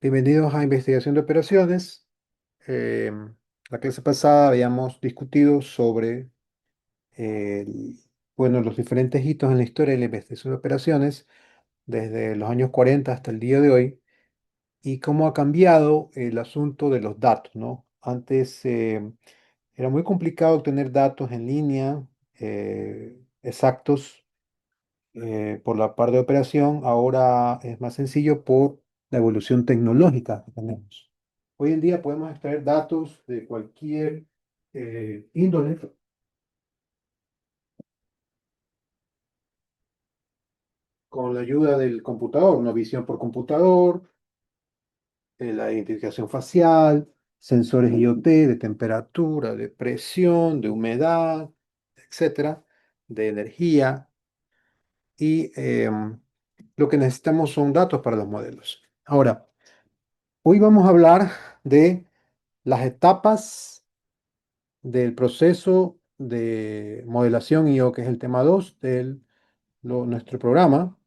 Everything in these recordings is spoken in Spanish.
Bienvenidos a Investigación de Operaciones. La clase pasada habíamos discutido sobre los diferentes hitos en la historia de la investigación de operaciones desde los años 40 hasta el día de hoy y cómo ha cambiado el asunto de los datos, ¿no? Antes era muy complicado obtener datos en línea exactos por la parte de operación, ahora es más sencillo por la evolución tecnológica que tenemos. Hoy en día podemos extraer datos de cualquier índole con la ayuda del computador, una visión por computador, la identificación facial, sensores IoT de temperatura, de presión, de humedad, etcétera, de energía. Y lo que necesitamos son datos para los modelos. Ahora, hoy vamos a hablar de las etapas del proceso de modelación IO, que es el tema 2 de nuestro programa.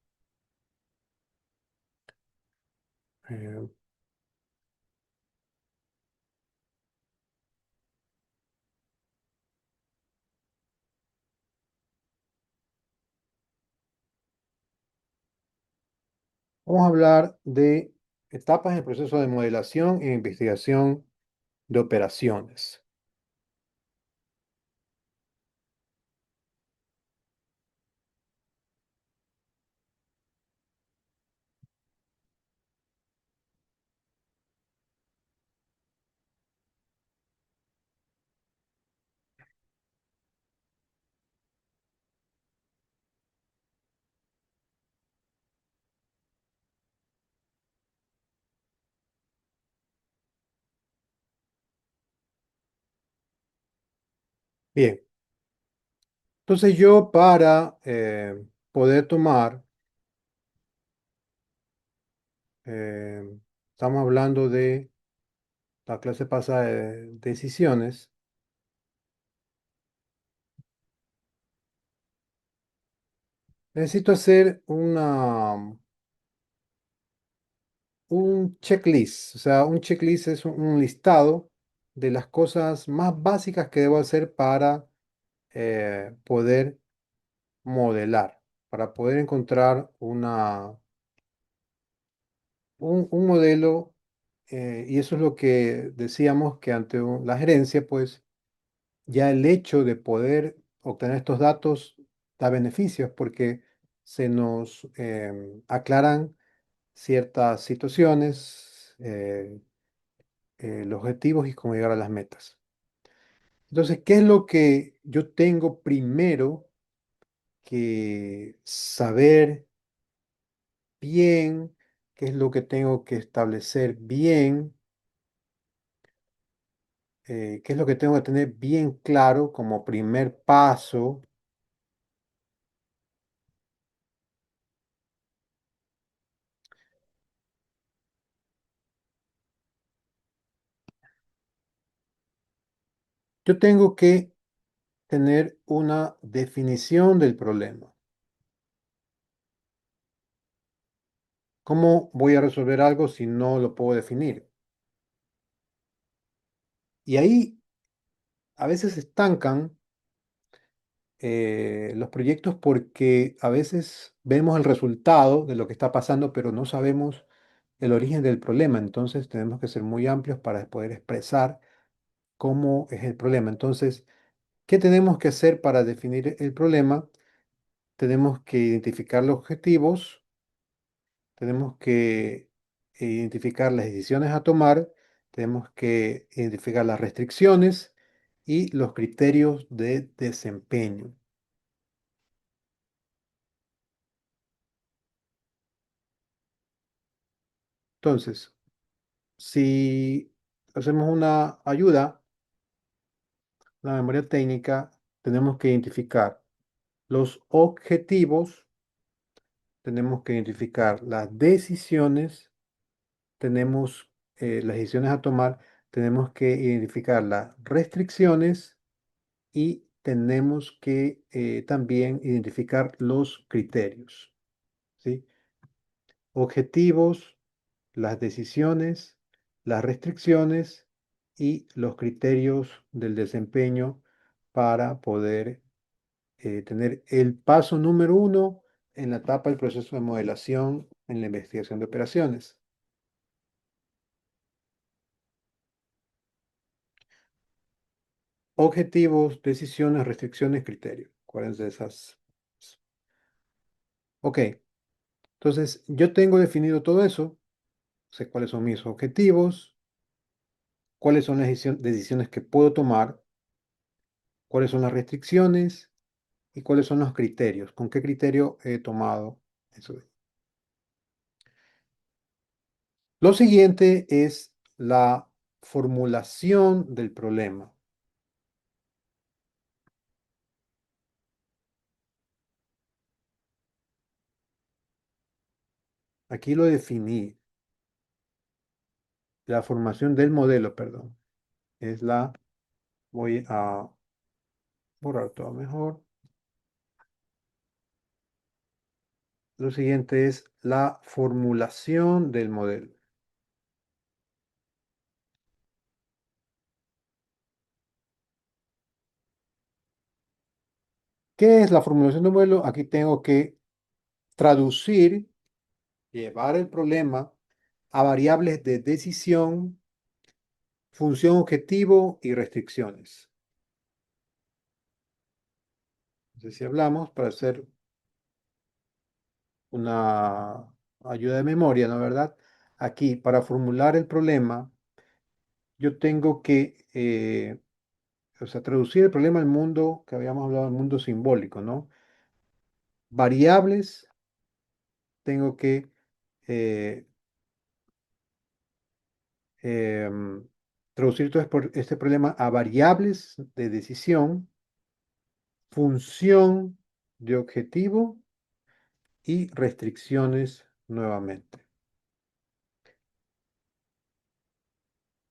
Eh, Vamos a hablar de etapas del proceso de modelación e investigación de operaciones. Bien, entonces yo para poder tomar, eh, estamos hablando de la clase pasada de decisiones, necesito hacer un checklist. O sea, un checklist es un listado de las cosas más básicas que debo hacer para poder modelar, para poder encontrar un modelo. Y eso es lo que decíamos que ante la gerencia, pues ya el hecho de poder obtener estos datos da beneficios porque se nos aclaran ciertas situaciones, los objetivos y cómo llegar a las metas. Entonces, ¿qué es lo que yo tengo primero que saber bien? ¿Qué es lo que tengo que establecer bien? ¿Qué es lo que tengo que tener bien claro como primer paso? Yo tengo que tener una definición del problema. ¿Cómo voy a resolver algo si no lo puedo definir? Y ahí a veces se estancan los proyectos porque a veces vemos el resultado de lo que está pasando, pero no sabemos el origen del problema. Entonces tenemos que ser muy amplios para poder expresar cómo es el problema. Entonces, ¿qué tenemos que hacer para definir el problema? Tenemos que identificar los objetivos, tenemos que identificar las decisiones a tomar, tenemos que identificar las restricciones y los criterios de desempeño. Entonces, si hacemos una ayuda, la memoria técnica, tenemos que identificar los objetivos, tenemos que identificar las decisiones, tenemos las decisiones a tomar, tenemos que identificar las restricciones y tenemos que también identificar los criterios, ¿sí? Objetivos, las decisiones, las restricciones y los criterios del desempeño para poder tener el paso número uno en la etapa del proceso de modelación en la investigación de operaciones. Objetivos, decisiones, restricciones, criterios. ¿Cuáles de esas? Ok, entonces yo tengo definido todo eso, sé cuáles son mis objetivos, cuáles son las decisiones que puedo tomar, cuáles son las restricciones y cuáles son los criterios, con qué criterio he tomado eso. Lo siguiente es la formulación del problema. Aquí lo definí. La formación del modelo, perdón. Es la, voy a borrar todo mejor. Lo siguiente es la formulación del modelo. ¿Qué es la formulación del modelo? Aquí tengo que traducir, llevar el problema a variables de decisión, función objetivo y restricciones. Entonces, si hablamos, para hacer una ayuda de memoria, ¿no es verdad? Aquí, para formular el problema, yo tengo que, o sea, traducir el problema al mundo que habíamos hablado, al mundo simbólico, ¿no? Variables, tengo que eh, em, traducir todo este problema a variables de decisión, función de objetivo y restricciones nuevamente.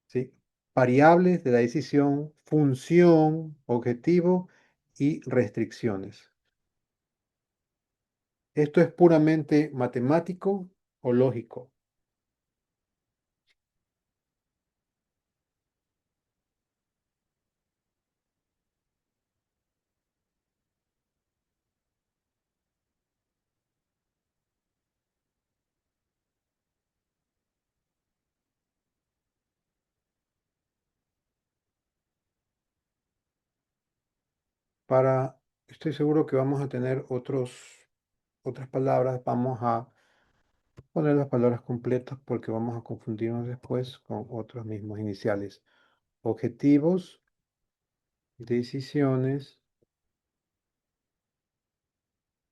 ¿Sí? Variables de la decisión, función, objetivo y restricciones. ¿Esto es puramente matemático o lógico? Para, estoy seguro que vamos a tener otras palabras. Vamos a poner las palabras completas porque vamos a confundirnos después con otros mismos iniciales. Objetivos, decisiones,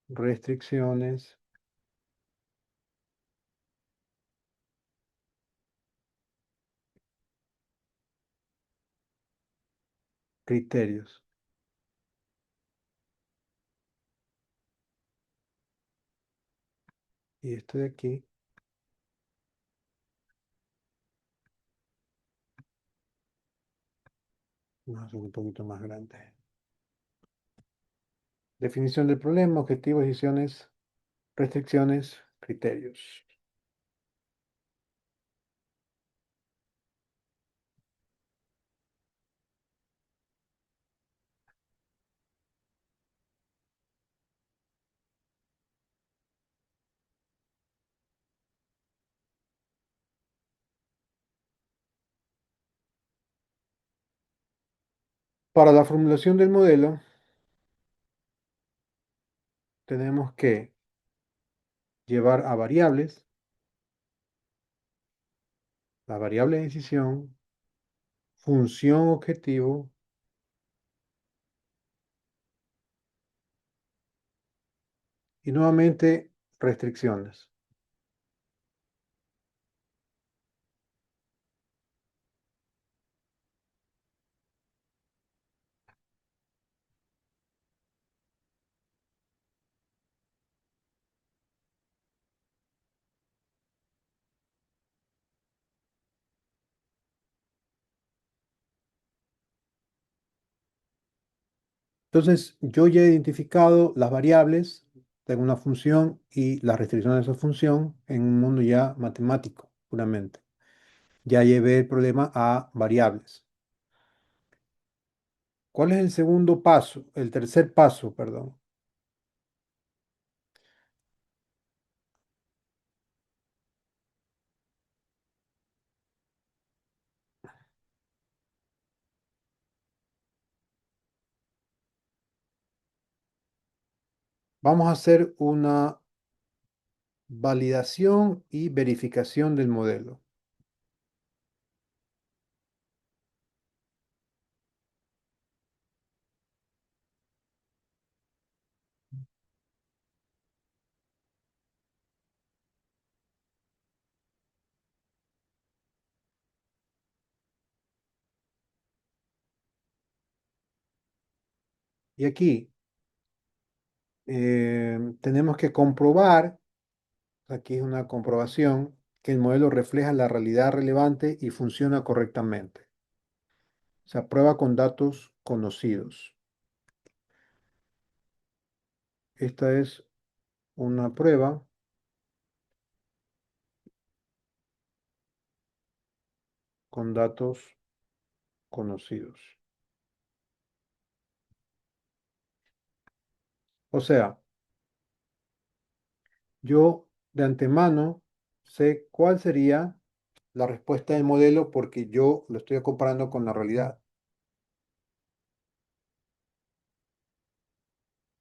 restricciones, criterios. Y esto de aquí vamos a hacer un poquito más grande. Definición del problema, objetivos, decisiones, restricciones, criterios. Para la formulación del modelo, tenemos que llevar a variables, la variable de decisión, función objetivo y nuevamente restricciones. Entonces, yo ya he identificado las variables, tengo una función y las restricciones de esa función en un mundo ya matemático. puramente. Ya llevé el problema a variables. ¿Cuál es el segundo paso? El tercer paso, perdón. Vamos a hacer una validación y verificación del modelo. Y aquí tenemos que comprobar, aquí es una comprobación, que el modelo refleja la realidad relevante y funciona correctamente. Se aprueba con datos conocidos. Esta es una prueba con datos conocidos. O sea, yo de antemano sé cuál sería la respuesta del modelo porque yo lo estoy comparando con la realidad,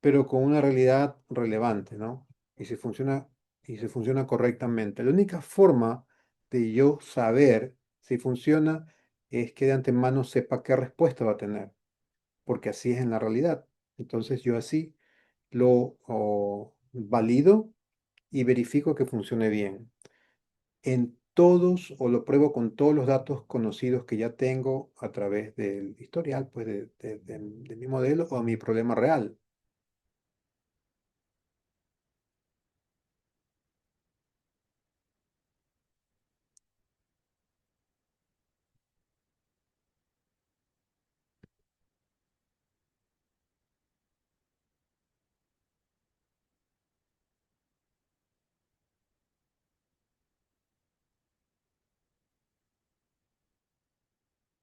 pero con una realidad relevante, ¿no? Y si funciona correctamente. La única forma de yo saber si funciona es que de antemano sepa qué respuesta va a tener, porque así es en la realidad. Entonces yo así lo valido y verifico que funcione bien. En todos o lo pruebo con todos los datos conocidos que ya tengo a través del historial, pues de mi modelo o mi problema real.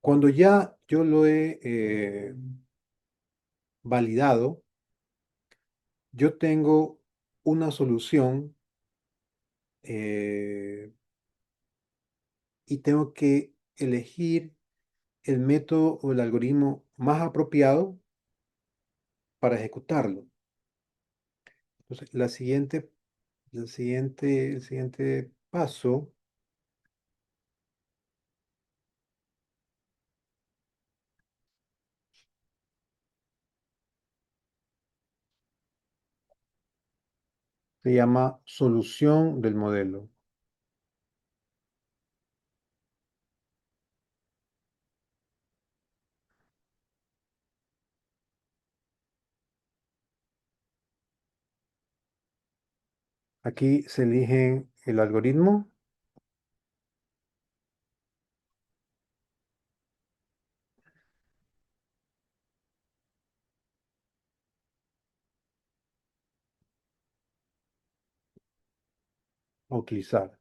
Cuando ya yo lo he validado, yo tengo una solución eh, y tengo que elegir el método o el algoritmo más apropiado para ejecutarlo. Entonces, el siguiente paso se llama solución del modelo. Aquí se elige el algoritmo a utilizar.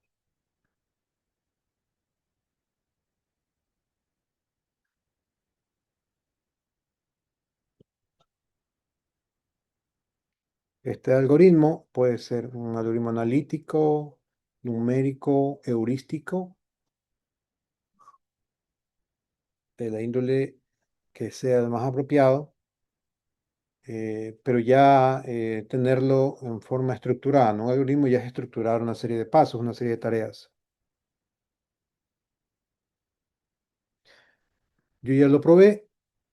Este algoritmo puede ser un algoritmo analítico, numérico, heurístico, de la índole que sea el más apropiado, pero ya tenerlo en forma estructurada, ¿no? Un algoritmo ya es estructurar una serie de pasos, una serie de tareas. Yo ya lo probé,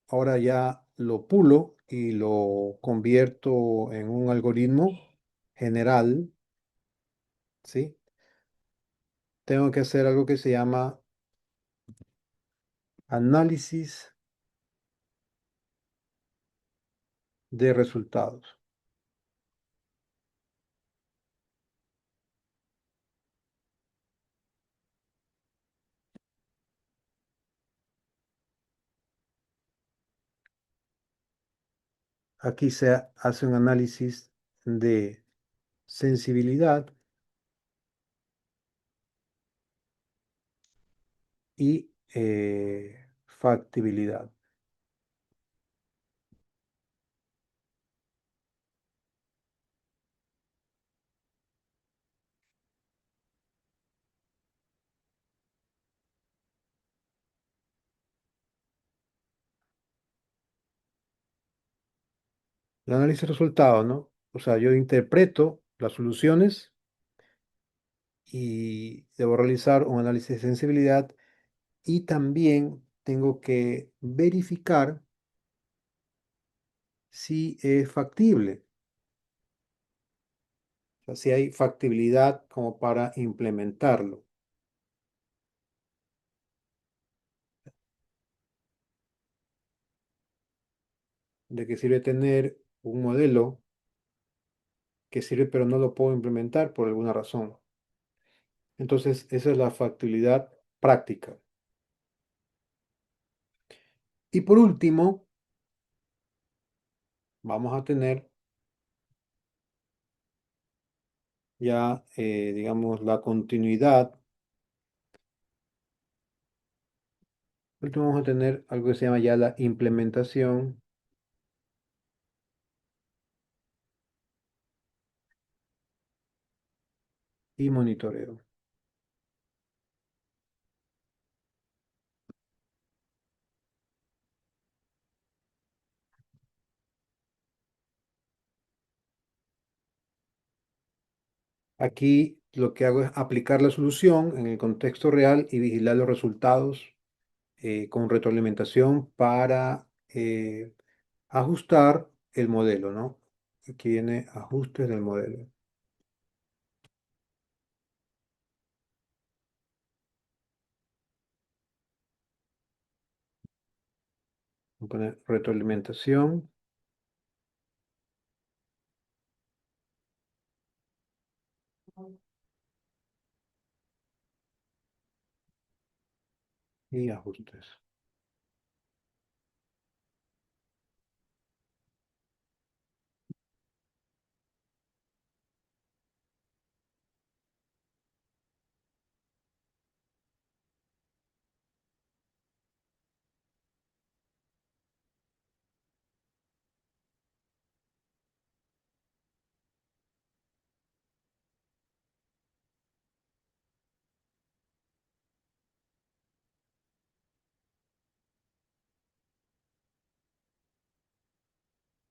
ahora ya lo pulo y lo convierto en un algoritmo general, ¿sí? Tengo que hacer algo que se llama análisis de resultados. Aquí se hace un análisis de sensibilidad y factibilidad. El análisis de resultados, ¿no? O sea, yo interpreto las soluciones y debo realizar un análisis de sensibilidad y también tengo que verificar si es factible, o sea, si hay factibilidad como para implementarlo. ¿De qué sirve tener un modelo que sirve pero no lo puedo implementar por alguna razón? Entonces, esa es la factibilidad práctica. Y por último, vamos a tener ya, digamos, la continuidad. Por último, vamos a tener algo que se llama ya la implementación y monitoreo. Aquí lo que hago es aplicar la solución en el contexto real y vigilar los resultados con retroalimentación para ajustar el modelo, ¿no? Aquí viene ajustes del modelo. Voy a poner retroalimentación y ajustes.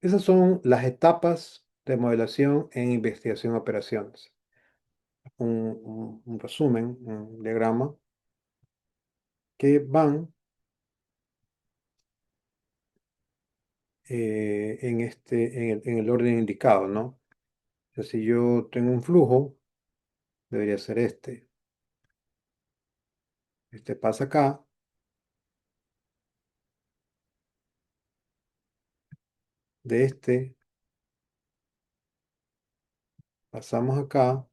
Esas son las etapas de modelación en investigación de operaciones. Un resumen, un diagrama que van en el orden indicado, ¿no? O sea, si yo tengo un flujo, debería ser este. Este pasa acá, de este pasamos acá,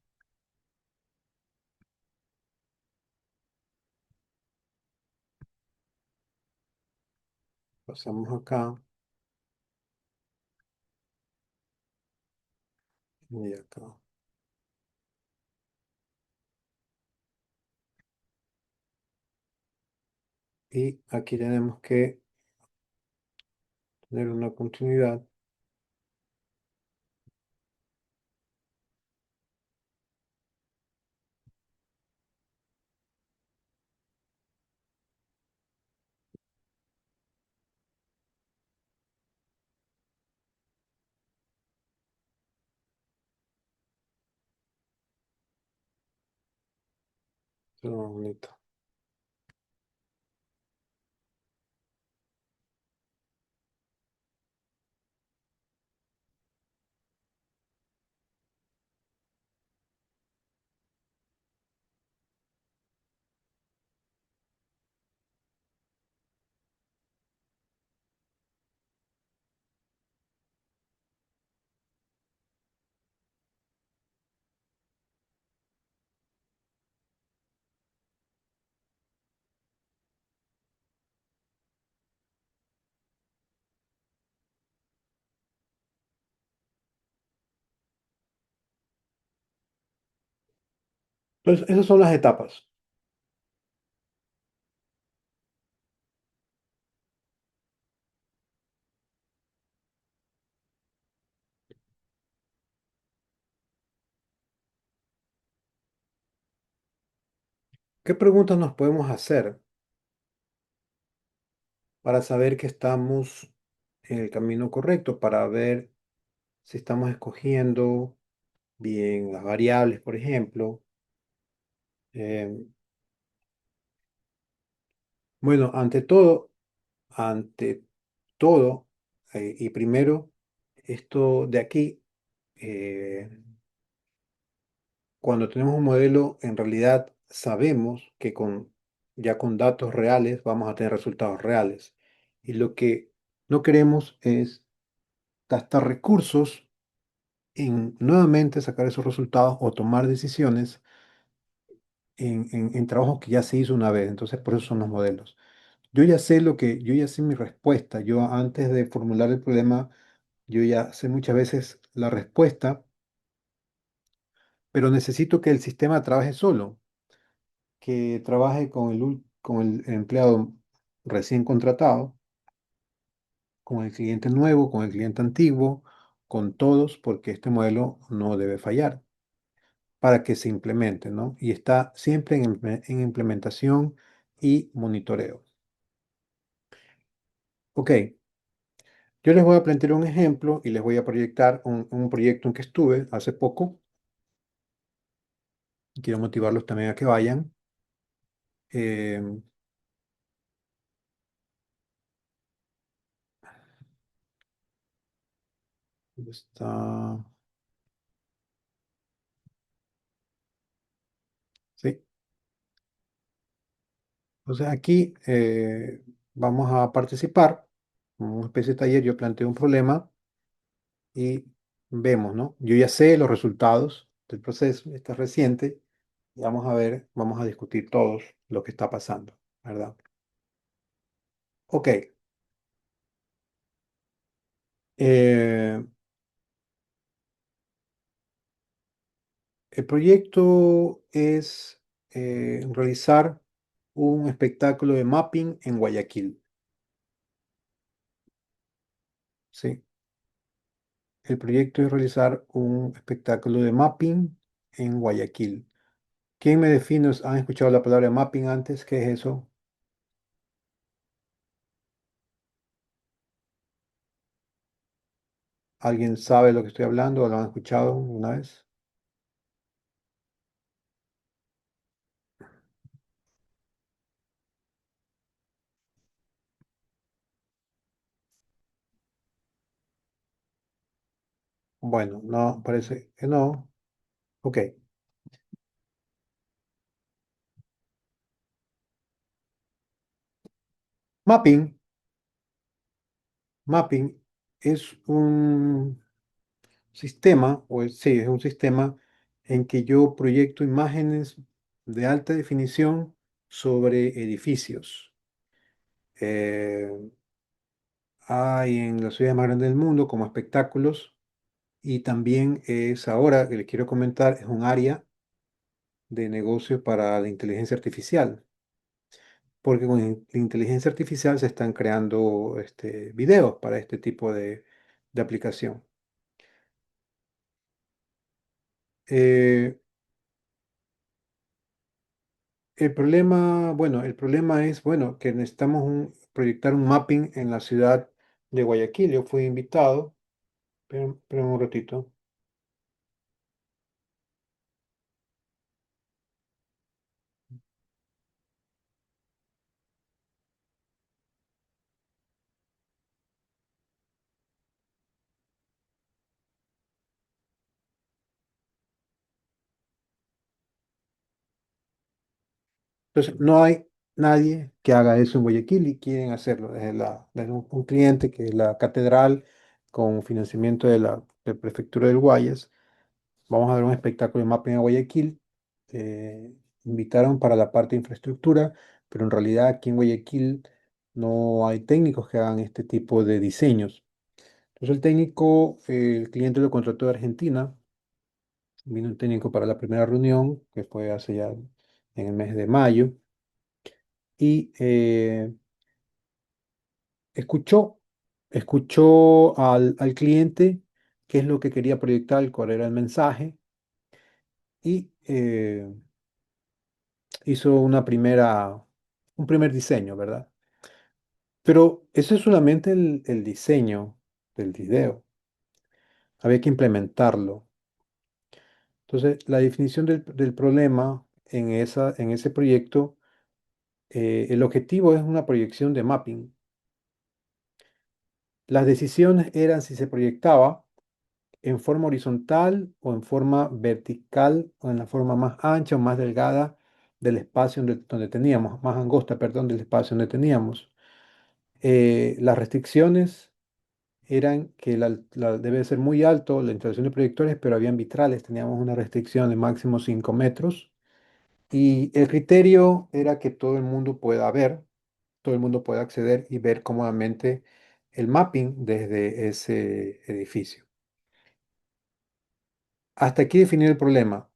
pasamos acá y acá. Y aquí tenemos que tener una continuidad. Eso es lo más bonito. Entonces, esas son las etapas. ¿Qué preguntas nos podemos hacer para saber que estamos en el camino correcto, para ver si estamos escogiendo bien las variables, por ejemplo? Eh, bueno, ante todo, y primero, esto de aquí, eh, cuando tenemos un modelo, en realidad sabemos que ya con datos reales vamos a tener resultados reales. Y lo que no queremos es gastar recursos en nuevamente sacar esos resultados o tomar decisiones en trabajos que ya se hizo una vez. Entonces, por eso son los modelos. Yo ya sé mi respuesta. Yo antes de formular el problema, yo ya sé muchas veces la respuesta, pero necesito que el sistema trabaje solo, que trabaje con el empleado recién contratado, con el cliente nuevo, con el cliente antiguo, con todos, porque este modelo no debe fallar para que se implemente, ¿no? Y está siempre en implementación y monitoreo. Ok, yo les voy a plantear un ejemplo y les voy a proyectar un proyecto en que estuve hace poco. Quiero motivarlos también a que vayan. Em, ¿Dónde está? Sí. Entonces aquí vamos a participar. Como una especie de taller, yo planteo un problema y vemos, ¿no? Yo ya sé los resultados del proceso, está reciente, y vamos a ver, vamos a discutir todos lo que está pasando, ¿verdad? Ok, eh, el proyecto es realizar un espectáculo de mapping en Guayaquil, ¿sí? El proyecto es realizar un espectáculo de mapping en Guayaquil. ¿Quién me define? ¿Han escuchado la palabra mapping antes? ¿Qué es eso? ¿Alguien sabe lo que estoy hablando o lo han escuchado una vez? Bueno, no, parece que no. Ok. Mapping, mapping es un sistema, sí, es un sistema en que yo proyecto imágenes de alta definición sobre edificios. Eh, Hay en las ciudades más grandes del mundo como espectáculos y también es ahora que les quiero comentar, es un área de negocio para la inteligencia artificial, porque con la inteligencia artificial se están creando videos para este tipo de aplicación. Eh, el problema es, bueno, que necesitamos proyectar un mapping en la ciudad de Guayaquil. Yo fui invitado, pero un ratito. Entonces, no hay nadie que haga eso en Guayaquil y quieren hacerlo. Desde un cliente que es la catedral con financiamiento de la prefectura del Guayas. Vamos a ver un espectáculo de mapping en Guayaquil. eh, Invitaron para la parte de infraestructura, pero en realidad aquí en Guayaquil no hay técnicos que hagan este tipo de diseños. Entonces el cliente lo contrató de Argentina. Vino un técnico para la primera reunión, que fue hace ya en el mes de mayo, y escuchó, escuchó al cliente qué es lo que quería proyectar, cuál era el mensaje, y hizo un primer diseño, ¿verdad? Pero eso es solamente el diseño del video. Había que implementarlo. Entonces, la definición del problema en ese proyecto, el objetivo es una proyección de mapping. Las decisiones eran si se proyectaba en forma horizontal o en forma vertical o en la forma más ancha o más delgada del espacio donde teníamos, más angosta, perdón, del espacio donde teníamos. Las restricciones eran que debe ser muy alto la instalación de proyectores, pero habían vitrales, teníamos una restricción de máximo 5 metros. Y el criterio era que todo el mundo pueda ver, todo el mundo pueda acceder y ver cómodamente el mapping desde ese edificio. Hasta aquí definir el problema.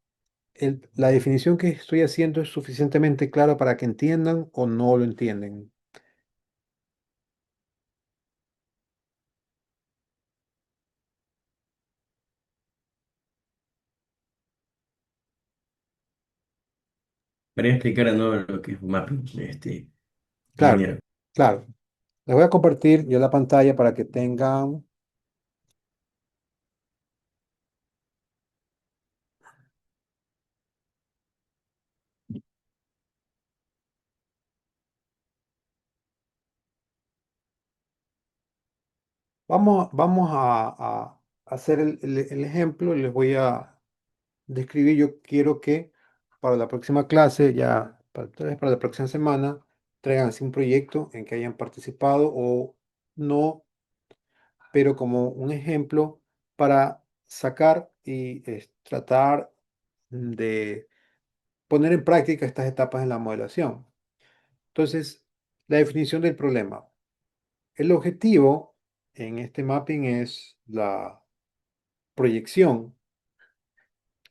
La definición que estoy haciendo es suficientemente clara para que entiendan o no lo entienden. Para explicar de nuevo lo que es mapping, Claro, ingeniero. claro. Les voy a compartir yo la pantalla para que tengan. Vamos a hacer el ejemplo. Les voy a describir. Yo quiero que para la próxima clase, tal vez para la próxima semana, traigan así un proyecto en que hayan participado o no, pero como un ejemplo para sacar y tratar de poner en práctica estas etapas en la modelación. Entonces, la definición del problema. El objetivo en este mapping es proyección,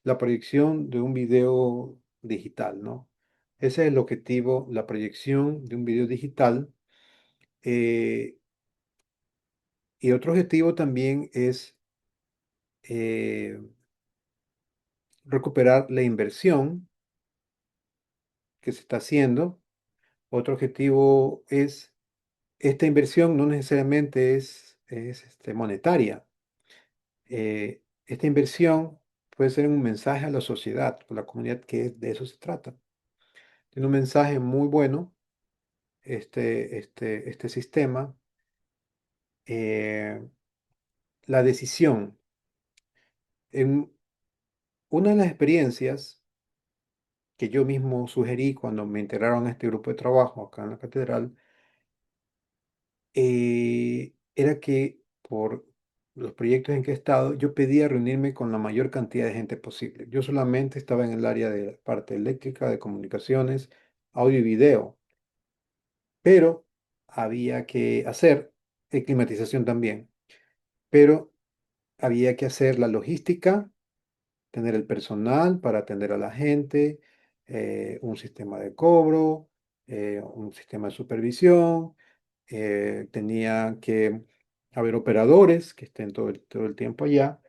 la proyección de un video digital, ¿no? Ese es el objetivo, la proyección de un video digital. eh, y otro objetivo también es eh, recuperar la inversión que se está haciendo. Otro objetivo es, esta inversión no necesariamente es monetaria. Esta inversión puede ser un mensaje a la sociedad, a la comunidad, que de eso se trata. Tiene un mensaje muy bueno este sistema. eh, la decisión. En una de las experiencias que yo mismo sugerí cuando me integraron a este grupo de trabajo acá en la catedral, era que por los proyectos en que he estado, yo pedía reunirme con la mayor cantidad de gente posible. Yo solamente estaba en el área de la parte eléctrica, de comunicaciones, audio y video, pero había que hacer climatización también, pero había que hacer la logística, tener el personal para atender a la gente, un sistema de cobro, un sistema de supervisión, tenía que haber operadores que estén todo el tiempo allá.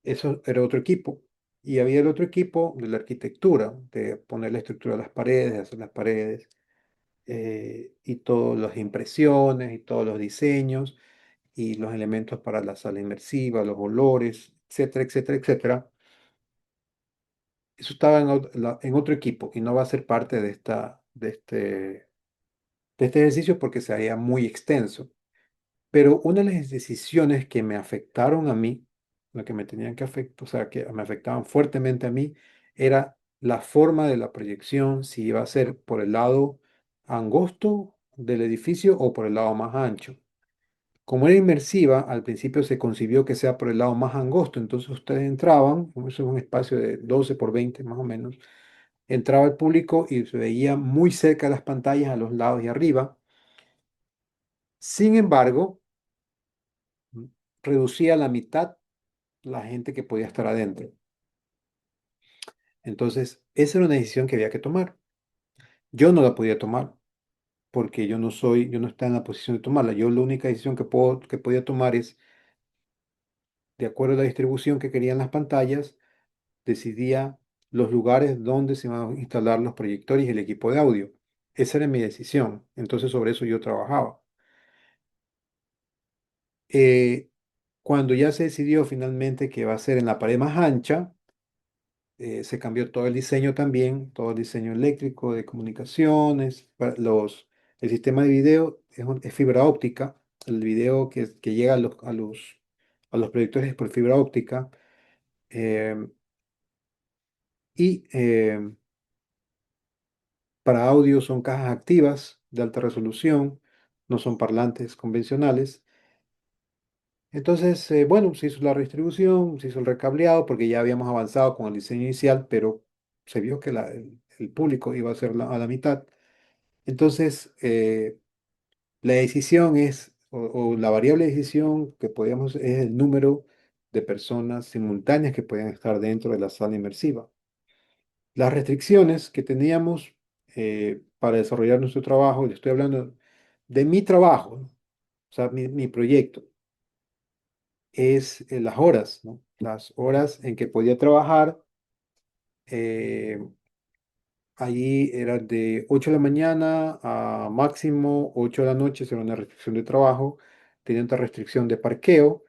Eso era otro equipo. Y había el otro equipo de la arquitectura, de poner la estructura de las paredes, de hacer las paredes, y todas las impresiones y todos los diseños y los elementos para la sala inmersiva, los olores, etcétera, etcétera, etcétera. Eso estaba en otro equipo y no va a ser parte de este ejercicio porque sería muy extenso. Pero una de las decisiones que me afectaron a mí, lo que me tenían que afectar, o sea, que me afectaban fuertemente a mí, era la forma de la proyección, si iba a ser por el lado angosto del edificio o por el lado más ancho. Como era inmersiva, al principio se concibió que sea por el lado más angosto, entonces ustedes entraban, como eso es un espacio de 12 por 20 más o menos, entraba el público y se veía muy cerca de las pantallas a los lados y arriba. Sin embargo, reducía a la mitad la gente que podía estar adentro. Entonces, esa era una decisión que había que tomar. Yo no la podía tomar porque yo no estaba en la posición de tomarla. Yo la única decisión que podía tomar es, de acuerdo a la distribución que querían las pantallas, decidía los lugares donde se van a instalar los proyectores y el equipo de audio. Esa era mi decisión. Entonces sobre eso yo trabajaba. Eh, Cuando ya se decidió finalmente que va a ser en la pared más ancha, se cambió todo el diseño también, todo el diseño eléctrico, de comunicaciones, el sistema de video es fibra óptica, el video que llega a los proyectores es por fibra óptica, eh, y para audio son cajas activas de alta resolución, no son parlantes convencionales. Entonces, bueno, se hizo la redistribución, se hizo el recableado porque ya habíamos avanzado con el diseño inicial, pero se vio que el público iba a ser a la mitad. Entonces, la decisión o la variable de decisión que podíamos, es el número de personas simultáneas que podían estar dentro de la sala inmersiva. Las restricciones que teníamos para desarrollar nuestro trabajo, y le estoy hablando de mi trabajo, ¿no? O sea, mi proyecto, es las horas, ¿no? Las horas en que podía trabajar. eh, Allí era de 8 de la mañana a máximo 8 de la noche, era una restricción de trabajo. Tenía otra restricción de parqueo,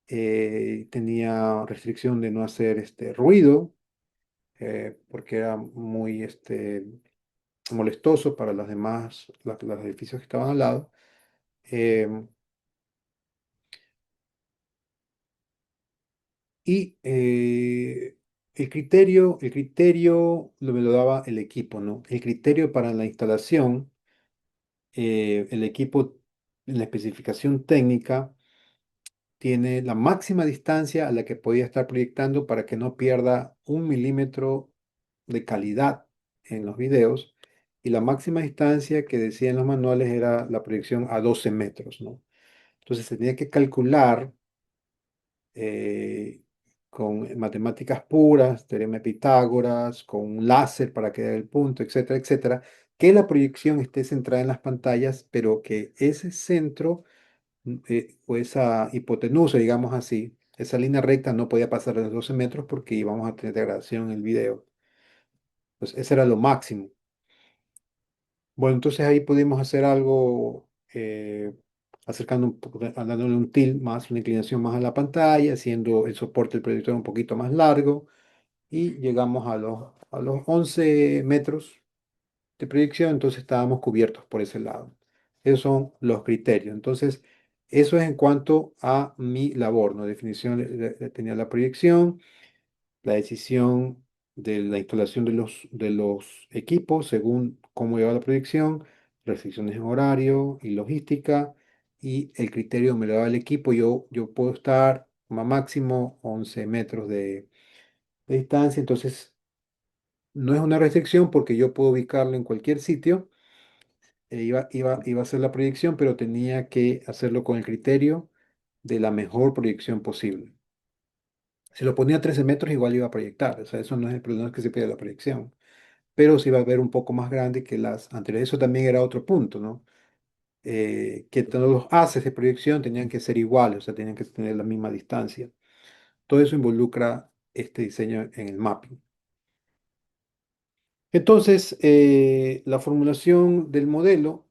tenía restricción de no hacer ruido, porque era muy molestoso para las demás, los edificios que estaban al lado. em, y el criterio me lo daba el equipo, ¿no? El criterio para la instalación, el equipo en la especificación técnica tiene la máxima distancia a la que podía estar proyectando para que no pierda 1 milímetro de calidad en los videos. Y la máxima distancia que decían los manuales era la proyección a 12 metros, ¿no? Entonces se tenía que calcular eh, con matemáticas puras, teorema de Pitágoras, con un láser para que dé el punto, etcétera, etcétera, que la proyección esté centrada en las pantallas, pero que ese centro, o esa hipotenusa, digamos así, esa línea recta no podía pasar de los 12 metros porque íbamos a tener degradación en el video. Pues ese era lo máximo. Bueno, entonces ahí pudimos hacer algo, acercando un poco, dándole un tilt más, una inclinación más a la pantalla, haciendo el soporte del proyector un poquito más largo, y llegamos a los 11 metros de proyección. Entonces estábamos cubiertos por ese lado. Esos son los criterios. Entonces, eso es en cuanto a mi labor, ¿no? Definición, tenía la proyección, la decisión de la instalación de los equipos según cómo lleva la proyección, restricciones en horario y logística, y el criterio me lo da el equipo. Yo puedo estar a máximo 11 metros de distancia. Entonces no es una restricción porque yo puedo ubicarlo en cualquier sitio. Iba a hacer la proyección, pero tenía que hacerlo con el criterio de la mejor proyección posible. Si lo ponía a 13 metros, igual iba a proyectar. O sea, eso no es el problema, es que se pide la proyección. Pero se iba a ver un poco más grande que las anteriores. Eso también era otro punto, ¿no? Que todos los haces de proyección tenían que ser iguales, o sea, tenían que tener la misma distancia. Todo eso involucra este diseño en el mapping. Entonces, la formulación del modelo,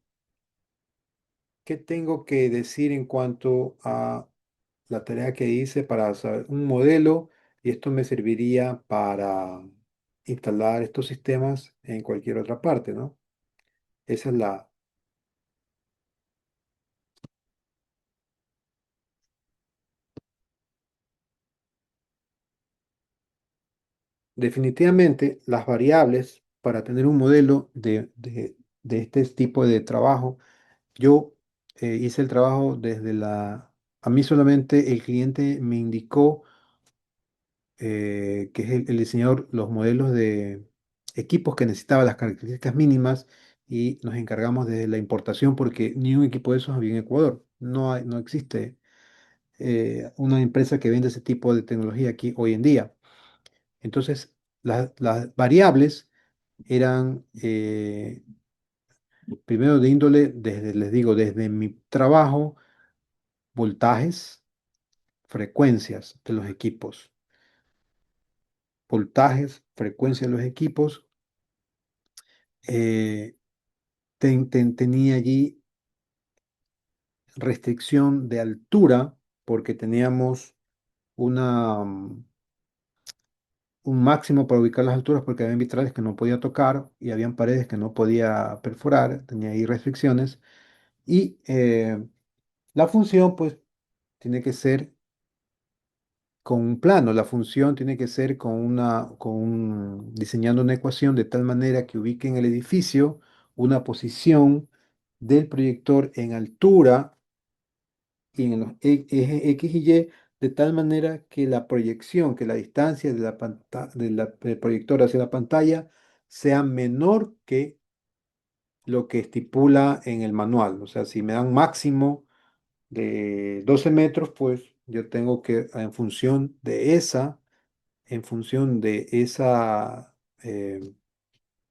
¿qué tengo que decir en cuanto a la tarea que hice para saber un modelo? Y esto me serviría para instalar estos sistemas en cualquier otra parte, ¿no? Esa es la... Definitivamente, las variables para tener un modelo de este tipo de trabajo, yo hice el trabajo desde A mí solamente el cliente me indicó, que es el diseñador, los modelos de equipos que necesitaba, las características mínimas, y nos encargamos de la importación porque ni un equipo de esos había en Ecuador. No existe una empresa que vende ese tipo de tecnología aquí hoy en día. Entonces, las variables eran, primero de índole, les digo, desde mi trabajo, voltajes, frecuencias de los equipos. voltajes, frecuencia de los equipos. eh, Tenía allí restricción de altura porque teníamos una, un máximo para ubicar las alturas porque había vitrales que no podía tocar y habían paredes que no podía perforar, tenía ahí restricciones. Y la función, pues, tiene que ser con un plano, la función tiene que ser diseñando una ecuación de tal manera que ubique en el edificio una posición del proyector en altura y en los ejes X y Y, de tal manera que la proyección, que la distancia de del proyector hacia la pantalla sea menor que lo que estipula en el manual. O sea, si me dan máximo de 12 metros, pues yo tengo que, en función de esa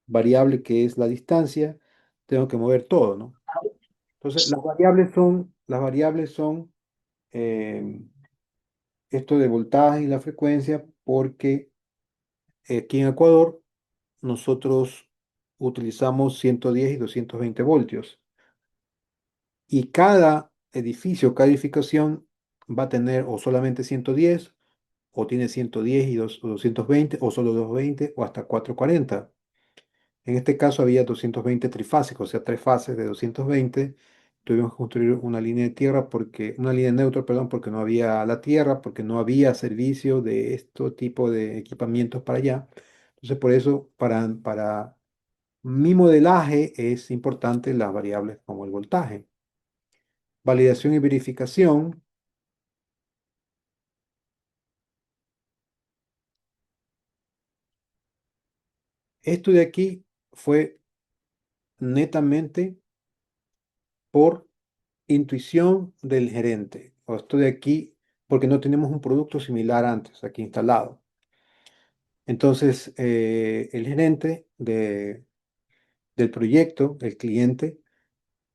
variable que es la distancia, tengo que mover todo, ¿no? Entonces, las variables son eh, esto de voltaje y la frecuencia, porque aquí en Ecuador nosotros utilizamos 110 y 220 voltios y cada edificio, cada edificación va a tener o solamente 110 o tiene 110 o 220 o solo 220 o hasta 440. En este caso había 220 trifásicos, o sea, tres fases de 220. Tuvimos que construir una línea de tierra una línea neutra, perdón, porque no había la tierra, porque no había servicio de este tipo de equipamientos para allá. Entonces, por eso, para mi modelaje es importante las variables como el voltaje. Validación y verificación. Esto de aquí fue netamente por intuición del gerente. O estoy aquí porque no tenemos un producto similar antes aquí instalado. Entonces, el gerente del proyecto, el cliente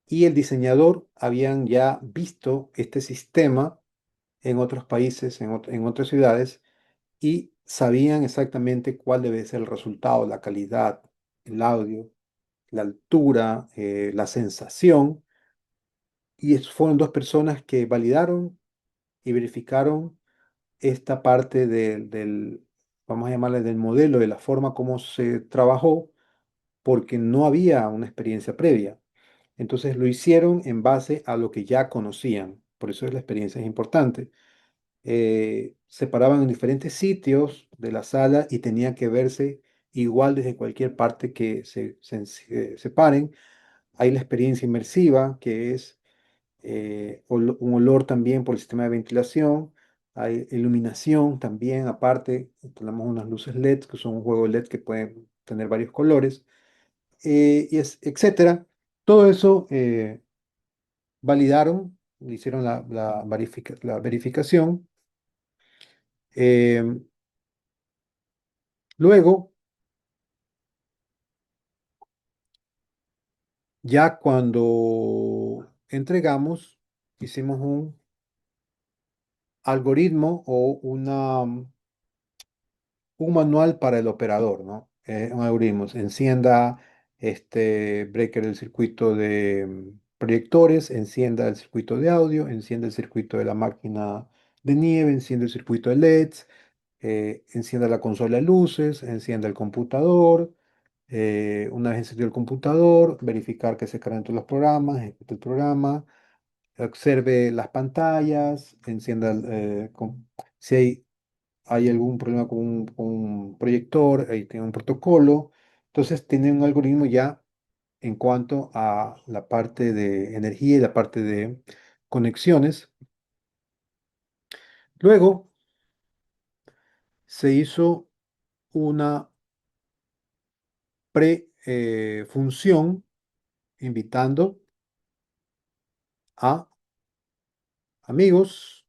y el diseñador habían ya visto este sistema en otros países, en otras ciudades, y sabían exactamente cuál debe ser el resultado, la calidad, el audio, la altura, la sensación. Y fueron dos personas que validaron y verificaron esta parte vamos a llamarle del modelo, de la forma como se trabajó, porque no había una experiencia previa. Entonces lo hicieron en base a lo que ya conocían. Por eso la experiencia es importante. Se paraban en diferentes sitios de la sala y tenía que verse igual desde cualquier parte que se paren. Hay la experiencia inmersiva, que es un olor también por el sistema de ventilación, hay iluminación también, aparte, tenemos unas luces LED, que son un juego LED que pueden tener varios colores, etcétera. Todo eso validaron, hicieron la verificación. eh, Luego, ya cuando entregamos, hicimos un algoritmo o un manual para el operador, ¿no? Un algoritmo. Encienda este breaker del circuito de proyectores, encienda el circuito de audio, encienda el circuito de la máquina de nieve, encienda el circuito de LEDs, encienda la consola de luces, encienda el computador. Una vez encendido el computador, verificar que se cargan todos los programas, ejecute el programa, observe las pantallas, encienda, si hay algún problema con un proyector, ahí tiene un protocolo. Entonces tiene un algoritmo ya en cuanto a la parte de energía y la parte de conexiones. Luego se hizo una pre-función invitando a amigos,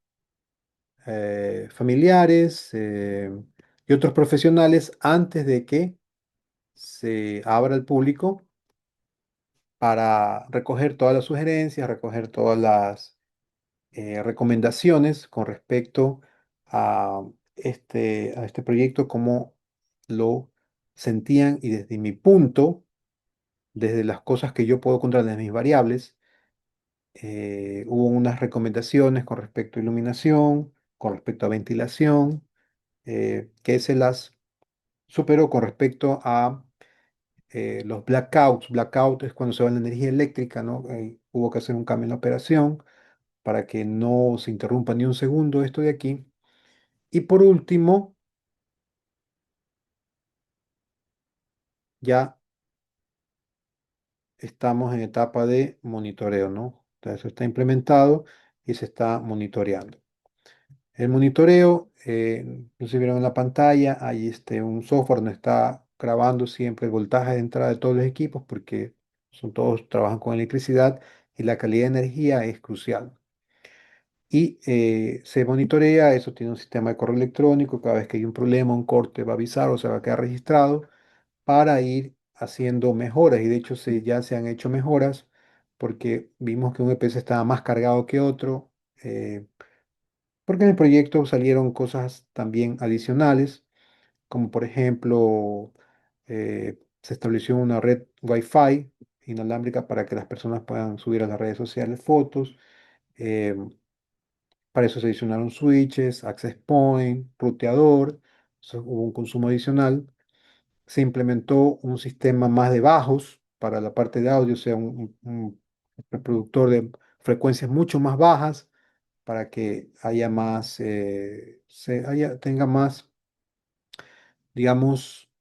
familiares y otros profesionales antes de que se abra al público para recoger todas las sugerencias, recoger todas las recomendaciones con respecto a a este proyecto, cómo lo sentían y desde mi punto, desde las cosas que yo puedo controlar, desde mis variables, hubo unas recomendaciones con respecto a iluminación, con respecto a ventilación, que se las superó con respecto a los blackouts. Blackout es cuando se va la energía eléctrica, ¿no? Hubo que hacer un cambio en la operación para que no se interrumpa ni un segundo esto de aquí. Y por último, ya estamos en etapa de monitoreo, ¿no? Entonces, eso está implementado y se está monitoreando. El monitoreo, no sé si vieron en la pantalla, hay un software donde está grabando siempre el voltaje de entrada de todos los equipos porque son todos trabajan con electricidad y la calidad de energía es crucial. Y se monitorea, eso tiene un sistema de correo electrónico, cada vez que hay un problema, un corte va a avisar o se va a quedar registrado para ir haciendo mejoras. Y de hecho ya se han hecho mejoras porque vimos que un EPS estaba más cargado que otro. Porque en el proyecto salieron cosas también adicionales, como por ejemplo, se estableció una red Wi-Fi inalámbrica para que las personas puedan subir a las redes sociales fotos. eh, para eso se adicionaron switches, access point, ruteador, hubo un consumo adicional. Se implementó un sistema más de bajos para la parte de audio, o sea, un reproductor de frecuencias mucho más bajas para que haya más, tenga más, digamos,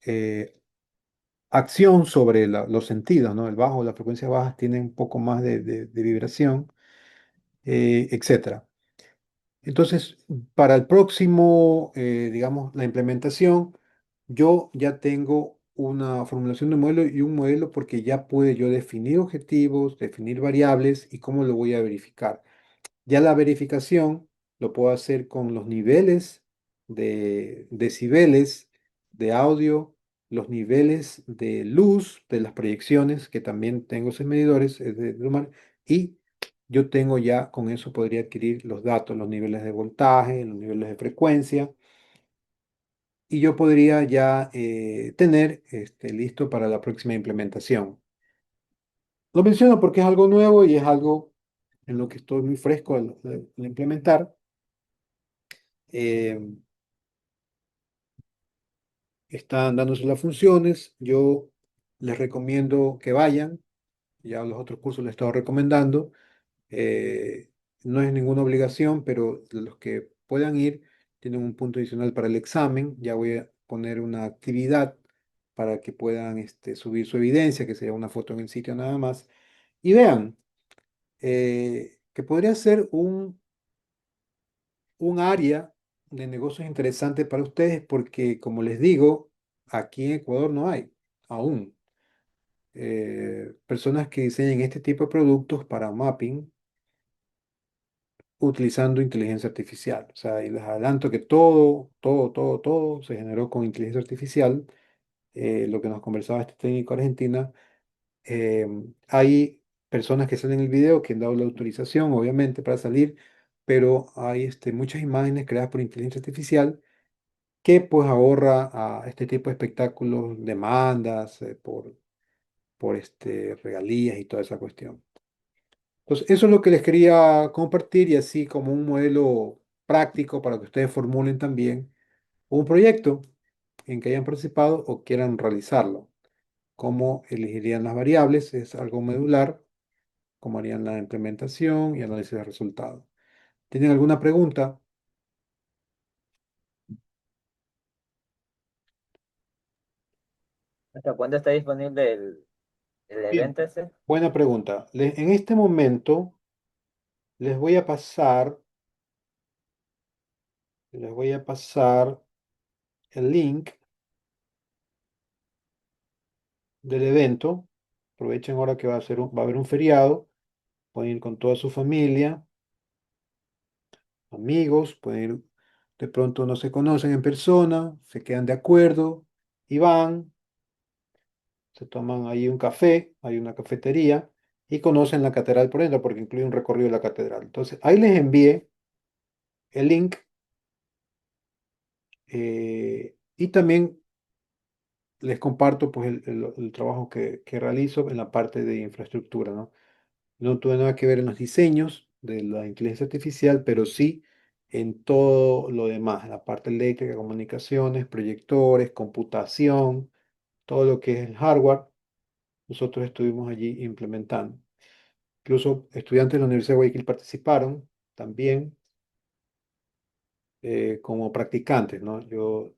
acción sobre los sentidos, ¿no? El bajo, las frecuencias bajas tienen un poco más de vibración, etcétera. Entonces, para el próximo, digamos, la implementación, yo ya tengo una formulación de modelo y un modelo porque ya pude yo definir objetivos, definir variables y cómo lo voy a verificar. Ya la verificación lo puedo hacer con los niveles de decibeles de audio, los niveles de luz de las proyecciones, que también tengo esos medidores, y yo tengo ya, con eso podría adquirir los datos, los niveles de voltaje, los niveles de frecuencia, y yo podría ya tener listo para la próxima implementación. Lo menciono porque es algo nuevo y es algo en lo que estoy muy fresco al implementar. eh, Están dándose las funciones. Yo les recomiendo que vayan. Ya los otros cursos les he estado recomendando. Eh, no es ninguna obligación, pero los que puedan ir tienen un punto adicional para el examen. Ya voy a poner una actividad para que puedan subir su evidencia, que sería una foto en el sitio nada más. Y vean, que podría ser un área de negocios interesante para ustedes porque, como les digo, aquí en Ecuador no hay aún personas que diseñen este tipo de productos para mapping utilizando inteligencia artificial. O sea, y les adelanto que todo se generó con inteligencia artificial. Lo que nos conversaba este técnico argentina. Hay personas que salen en el video que han dado la autorización, obviamente, para salir, pero hay muchas imágenes creadas por inteligencia artificial que pues ahorra a este tipo de espectáculos demandas por regalías y toda esa cuestión. Entonces, eso es lo que les quería compartir y así como un modelo práctico para que ustedes formulen también un proyecto en que hayan participado o quieran realizarlo. ¿Cómo elegirían las variables? Es algo medular. ¿Cómo harían la implementación y análisis de resultados? ¿Tienen alguna pregunta? ¿Hasta cuándo está disponible el Bien, evento ese? buena pregunta. En este momento les voy a pasar el link del evento. Aprovechen ahora que va a haber un feriado. Pueden ir con toda su familia, amigos, pueden ir, de pronto no se conocen en persona, se quedan de acuerdo y van, se toman ahí un café, hay una cafetería y conocen la catedral por dentro porque incluye un recorrido de la catedral. Entonces, ahí les envié el link y también les comparto pues el trabajo que realizo en la parte de infraestructura, ¿no? No tuve nada que ver en los diseños de la inteligencia artificial, pero sí en todo lo demás, la parte eléctrica, comunicaciones, proyectores, computación, todo lo que es el hardware, nosotros estuvimos allí implementando. Incluso estudiantes de la Universidad de Guayaquil participaron también como practicantes, ¿no? Yo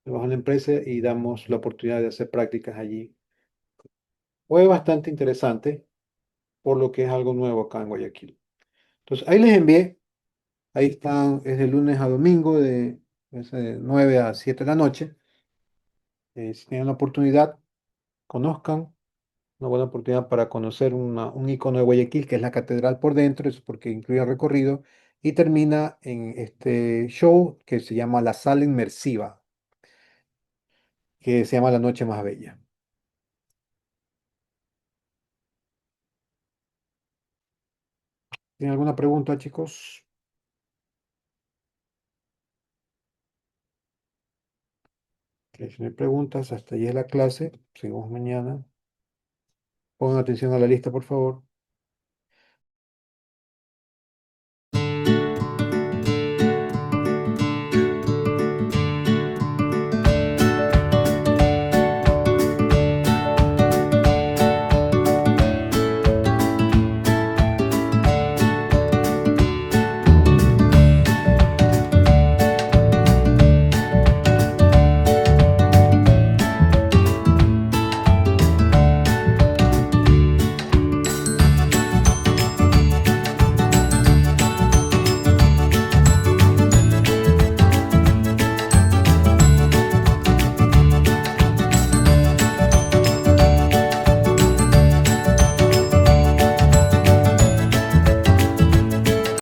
trabajo en la empresa y damos la oportunidad de hacer prácticas allí. Fue bastante interesante, por lo que es algo nuevo acá en Guayaquil. Entonces, ahí les envié. Ahí están, es de lunes a domingo, de 9 a 7 de la noche. Si tienen la oportunidad, conozcan. Una buena oportunidad para conocer un icono de Guayaquil, que es la catedral por dentro, es porque incluye recorrido. Y termina en este show que se llama La Sala Inmersiva, que se llama La Noche Más Bella. ¿Tienen alguna pregunta, chicos? Que si no hay preguntas, hasta ahí es la clase. Seguimos mañana. Pongan atención a la lista, por favor.